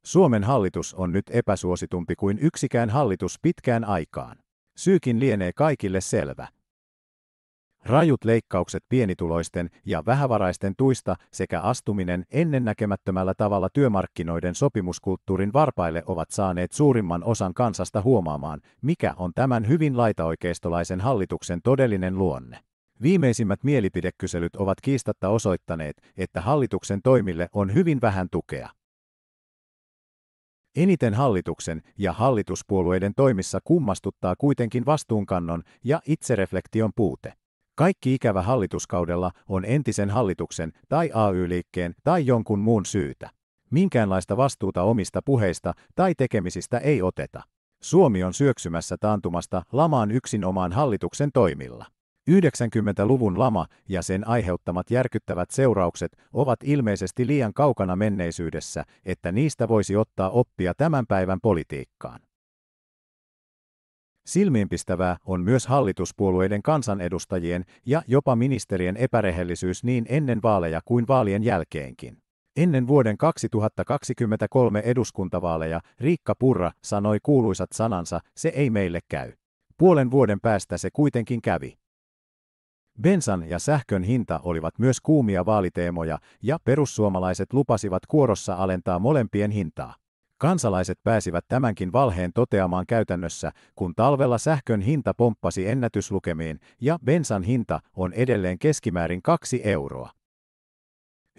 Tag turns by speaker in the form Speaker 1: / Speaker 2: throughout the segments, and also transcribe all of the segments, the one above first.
Speaker 1: Suomen hallitus on nyt epäsuositumpi kuin yksikään hallitus pitkään aikaan. Syykin lienee kaikille selvä. Rajut leikkaukset pienituloisten ja vähävaraisten tuista sekä astuminen ennennäkemättömällä tavalla työmarkkinoiden sopimuskulttuurin varpaille ovat saaneet suurimman osan kansasta huomaamaan, mikä on tämän hyvin laitaoikeistolaisen hallituksen todellinen luonne. Viimeisimmät mielipidekyselyt ovat kiistatta osoittaneet, että hallituksen toimille on hyvin vähän tukea. Eniten hallituksen ja hallituspuolueiden toimissa kummastuttaa kuitenkin vastuunkannon ja itsereflektion puute. Kaikki ikävä hallituskaudella on entisen hallituksen tai AY-liikkeen tai jonkun muun syytä. Minkäänlaista vastuuta omista puheista tai tekemisistä ei oteta. Suomi on syöksymässä taantumasta lamaan yksinomaan hallituksen toimilla. 90-luvun lama ja sen aiheuttamat järkyttävät seuraukset ovat ilmeisesti liian kaukana menneisyydessä, että niistä voisi ottaa oppia tämän päivän politiikkaan. Silmiinpistävää on myös hallituspuolueiden kansanedustajien ja jopa ministerien epärehellisyys niin ennen vaaleja kuin vaalien jälkeenkin. Ennen vuoden 2023 eduskuntavaaleja Riikka Purra sanoi kuuluisat sanansa, se ei meille käy. Puolen vuoden päästä se kuitenkin kävi. Bensan ja sähkön hinta olivat myös kuumia vaaliteemoja ja perussuomalaiset lupasivat kuorossa alentaa molempien hintaa. Kansalaiset pääsivät tämänkin valheen toteamaan käytännössä, kun talvella sähkön hinta pomppasi ennätyslukemiin ja bensan hinta on edelleen keskimäärin 2 euroa.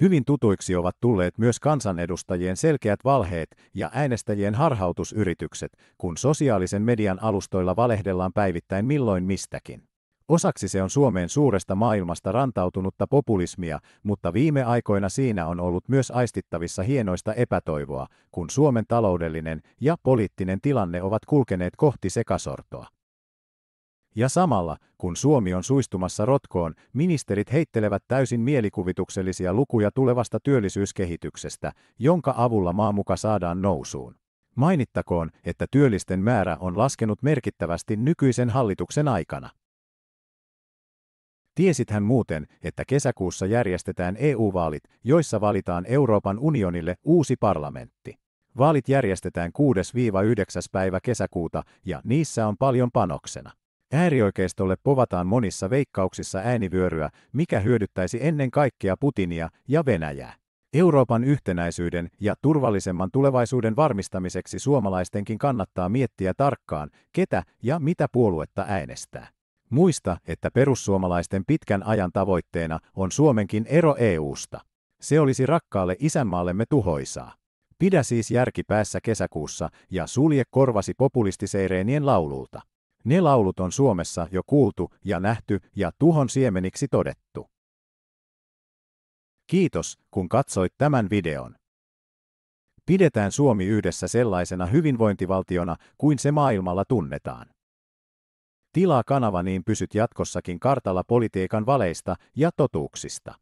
Speaker 1: Hyvin tutuiksi ovat tulleet myös kansanedustajien selkeät valheet ja äänestäjien harhautusyritykset, kun sosiaalisen median alustoilla valehdellaan päivittäin milloin mistäkin. Osaksi se on Suomeen suuresta maailmasta rantautunutta populismia, mutta viime aikoina siinä on ollut myös aistittavissa hienoista epätoivoa, kun Suomen taloudellinen ja poliittinen tilanne ovat kulkeneet kohti sekasortoa. Ja samalla, kun Suomi on suistumassa rotkoon, ministerit heittelevät täysin mielikuvituksellisia lukuja tulevasta työllisyyskehityksestä, jonka avulla maa muka saadaan nousuun. Mainittakoon, että työllisten määrä on laskenut merkittävästi nykyisen hallituksen aikana. Tiesithän muuten, että kesäkuussa järjestetään EU-vaalit, joissa valitaan Euroopan unionille uusi parlamentti. Vaalit järjestetään 6–9. päivä kesäkuuta ja niissä on paljon panoksena. Äärioikeistolle povataan monissa veikkauksissa äänivyöryä, mikä hyödyttäisi ennen kaikkea Putinia ja Venäjää. Euroopan yhtenäisyyden ja turvallisemman tulevaisuuden varmistamiseksi suomalaistenkin kannattaa miettiä tarkkaan, ketä ja mitä puoluetta äänestää. Muista, että perussuomalaisten pitkän ajan tavoitteena on Suomenkin ero EU:sta. Se olisi rakkaalle isänmaallemme tuhoisaa. Pidä siis järki päässä kesäkuussa ja sulje korvasi populistiseireenien laululta. Ne laulut on Suomessa jo kuultu ja nähty ja tuhon siemeniksi todettu. Kiitos, kun katsoit tämän videon. Pidetään Suomi yhdessä sellaisena hyvinvointivaltiona kuin se maailmalla tunnetaan. Tilaa kanava niin pysyt jatkossakin kartalla politiikan valeista ja totuuksista.